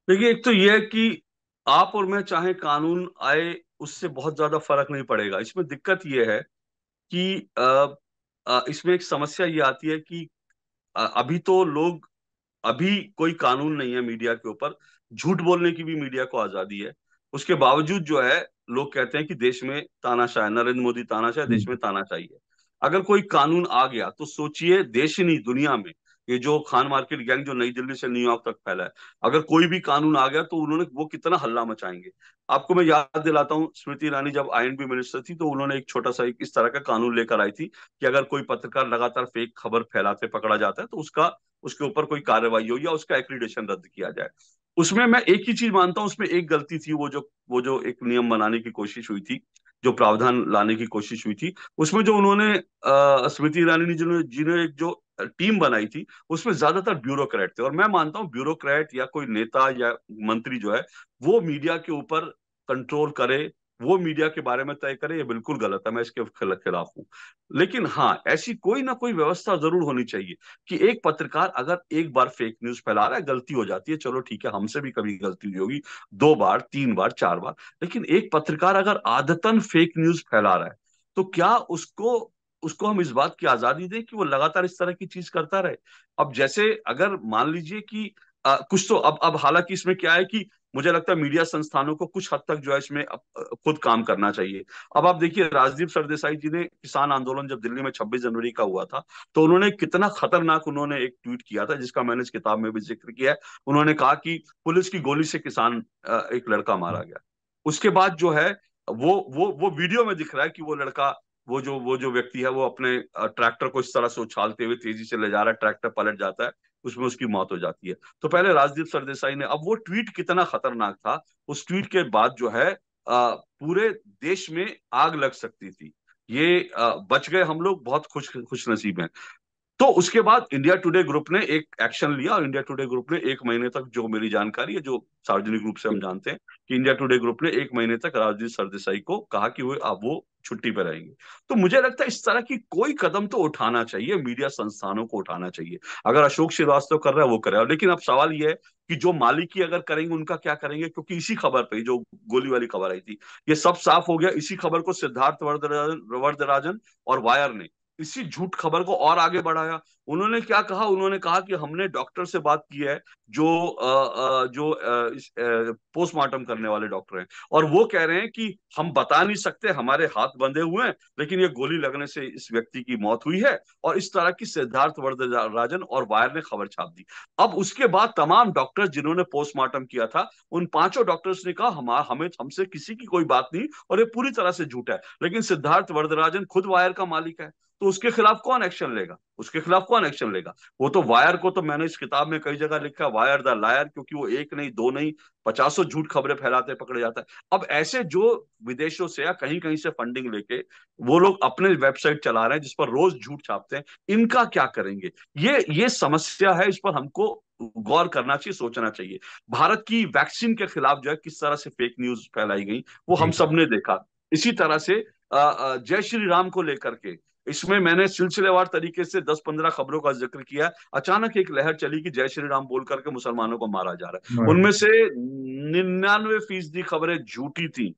देखिए, एक तो ये है कि आप और मैं चाहे कानून आए, उससे बहुत ज्यादा फर्क नहीं पड़ेगा। इसमें दिक्कत ये है कि इसमें एक समस्या ये आती है कि अभी तो लोग, अभी कोई कानून नहीं है मीडिया के ऊपर। झूठ बोलने की भी मीडिया को आजादी है। उसके बावजूद जो है, लोग कहते हैं कि देश में तानाशाह है, नरेंद्र मोदी तानाशाह है, देश में हम्म। तानाशाही है। अगर कोई कानून आ गया तो सोचिए, देश ही नहीं दुनिया में, ये जो खान मार्केट गैंग जो नई दिल्ली से न्यूयॉर्क तक फैला है, अगर कोई भी कानून आ गया तो उन्होंने वो कितना हल्ला मचाएंगे। आपको मैं याद दिलाता हूँ, स्मृति ईरानी जब आईएनबी मिनिस्टर थी तो उन्होंने एक छोटा सा एक इस तरह का कानून लेकर आई थी कि अगर कोई पत्रकार लगातार फेक खबर फैलाते पकड़ा जाता है तो उसका, उसके ऊपर कोई कार्रवाई हो या उसका एक्रीडेशन रद्द किया जाए। उसमें मैं एक ही चीज मानता हूं, उसमें एक गलती थी, वो जो एक नियम बनाने की कोशिश हुई थी, जो प्रावधान लाने की कोशिश हुई थी, उसमें जो उन्होंने स्मृति ईरानी ने जिन्होंने जिन्होंने एक जो टीम बनाई थी, उसमें ज्यादातर ब्यूरोक्रेट थे। और मैं मानता हूं ब्यूरोक्रेट या कोई नेता या मंत्री जो है, वो मीडिया के ऊपर कंट्रोल करे, वो मीडिया के बारे में तय करे, ये बिल्कुल गलत है, मैं इसके खिलाफ हूँ। लेकिन हाँ, ऐसी कोई ना कोई व्यवस्था जरूर होनी चाहिए कि एक पत्रकार अगर एक बार फेक न्यूज फैला रहा है, गलती हो जाती है, चलो ठीक है, हमसे भी कभी गलती हुई होगी, 2 बार, 3 बार, 4 बार। लेकिन एक पत्रकार अगर आदतन फेक न्यूज फैला रहा है, तो क्या उसको उसको हम इस बात की आजादी दें कि वो लगातार इस तरह की चीज करता रहे। अब जैसे अगर मान लीजिए कि कुछ तो अब हालांकि इसमें क्या है कि मुझे लगता है मीडिया संस्थानों को कुछ हद तक जो है इसमें खुद काम करना चाहिए। अब आप देखिए, राजदीप सरदेसाई जी ने किसान आंदोलन जब दिल्ली में 26 जनवरी का हुआ था, तो उन्होंने कितना खतरनाक उन्होंने एक ट्वीट किया था, जिसका मैंने इस किताब में भी जिक्र किया है। उन्होंने कहा कि पुलिस की गोली से किसान, एक लड़का मारा गया। उसके बाद जो है, वो वीडियो में दिख रहा है कि वो लड़का, वो जो व्यक्ति है, वो अपने ट्रैक्टर को इस तरह से उछालते हुए तेजी से ले जा रहा है, ट्रैक्टर पलट जाता है, उसमें उसकी मौत हो जाती है। तो पहले राजदीप सरदेसाई ने, अब वो ट्वीट कितना खतरनाक था, उस ट्वीट के बाद जो है पूरे देश में आग लग सकती थी। ये बच गए हम लोग, बहुत खुश नसीब हैं। तो उसके बाद इंडिया टुडे ग्रुप ने एक एक्शन लिया, और इंडिया टुडे ग्रुप ने 1 महीने तक, जो मेरी जानकारी है, जो सार्वजनिक रूप से हम जानते हैं, कि इंडिया टुडे ग्रुप ने 1 महीने तक राजदीप सरदेसाई को कहा कि वो अब वो छुट्टी पर रहेंगे। तो मुझे लगता है इस तरह की कोई कदम तो उठाना चाहिए, मीडिया संस्थानों को उठाना चाहिए। अगर अशोक श्रीवास्तव कर रहा है वो करे, लेकिन अब सवाल ये है कि जो मालिकी अगर करेंगे उनका क्या करेंगे, क्योंकि इसी खबर पे, जो गोली वाली खबर आई थी, ये सब साफ हो गया। इसी खबर को सिद्धार्थ वर्धराजन और वायर ने इसी झूठ खबर को और आगे बढ़ाया। उन्होंने क्या कहा, उन्होंने कहा कि हमने डॉक्टर से बात की है, जो पोस्टमार्टम करने वाले डॉक्टर हैं, और वो कह रहे हैं कि हम बता नहीं सकते, हमारे हाथ बंधे हुए हैं, लेकिन ये गोली लगने से इस व्यक्ति की मौत हुई है। और इस तरह की सिद्धार्थ वर्धराजन और वायर ने खबर छाप दी। अब उसके बाद तमाम डॉक्टर्स जिन्होंने पोस्टमार्टम किया था, उन पांचों डॉक्टर्स ने कहा हमें हमसे किसी की कोई बात नहीं, और ये पूरी तरह से झूठ है। लेकिन सिद्धार्थ वरदराजन खुद वायर का मालिक है, तो उसके खिलाफ कौन एक्शन लेगा? उसके खिलाफ कौन एक्शन लेगा? वो तो वायर को, तो मैंने इस किताब में कई जगह लिखा, वायर द लायर, क्योंकि वो एक नहीं, दो नहीं, पचासों झूठ खबरें फैलाते पकड़े जाता है। अब ऐसे जो विदेशों से या कहीं कहीं से फंडिंग लेके वो लोग अपने वेबसाइट चला रहे हैं जिस पर रोज झूठ छापते हैं, इनका क्या करेंगे? ये समस्या है, इस पर हमको गौर करना चाहिए, सोचना चाहिए। भारत की वैक्सीन के खिलाफ जो है किस तरह से फेक न्यूज फैलाई गई, वो हम जी। सब ने देखा। इसी तरह से जय श्री राम को लेकर के, इसमें मैंने सिलसिलेवार तरीके से 10-15 खबरों का जिक्र किया। अचानक एक लहर चली कि जय श्री राम बोल करके मुसलमानों को मारा जा रहा है। हाँ। उनमें से 99% खबरें झूठी थी,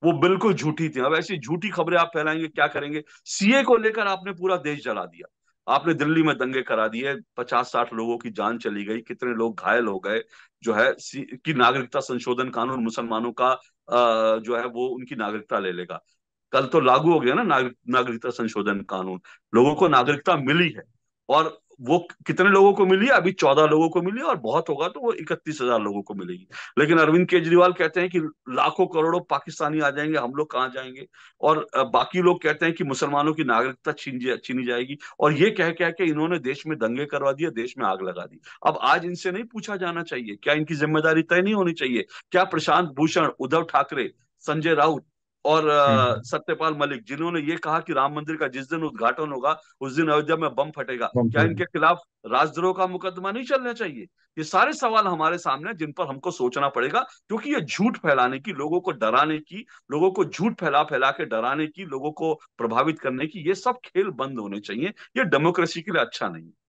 वो बिल्कुल झूठी थी। अब ऐसी झूठी खबरें आप फैलाएंगे, क्या करेंगे? सीए को लेकर आपने पूरा देश जला दिया, आपने दिल्ली में दंगे करा दिए, 50-60 लोगों की जान चली गई, कितने लोग घायल हो गए। जो है कि नागरिकता संशोधन कानून मुसलमानों का, जो है वो उनकी नागरिकता ले लेगा। कल तो लागू हो गया ना नागरिकता संशोधन कानून, लोगों को नागरिकता मिली है। और वो कितने लोगों को मिली है? अभी 14 लोगों को मिली है, और बहुत होगा तो वो 31,000 लोगों को मिलेगी। लेकिन अरविंद केजरीवाल कहते हैं कि लाखों करोड़ों पाकिस्तानी आ जाएंगे, हम लोग कहाँ जाएंगे? और बाकी लोग कहते हैं कि मुसलमानों की नागरिकता छीनी जाएगी। और ये कह कह के इन्होंने देश में दंगे करवा दिए, देश में आग लगा दी। अब आज इनसे नहीं पूछा जाना चाहिए? क्या इनकी जिम्मेदारी तय नहीं होनी चाहिए? क्या प्रशांत भूषण, उद्धव ठाकरे, संजय राउत और हम्म। सत्यपाल मलिक, जिन्होंने ये कहा कि राम मंदिर का जिस दिन उद्घाटन होगा उस दिन अयोध्या में बम फटेगा, क्या कंप्लीट। इनके खिलाफ राजद्रोह का मुकदमा नहीं चलना चाहिए? ये सारे सवाल हमारे सामने हैं, जिन पर हमको सोचना पड़ेगा। क्योंकि ये झूठ फैलाने की, लोगों को डराने की, लोगों को झूठ फैला फैला के डराने की, लोगों को प्रभावित करने की, ये सब खेल बंद होने चाहिए। ये डेमोक्रेसी के लिए अच्छा नहीं है।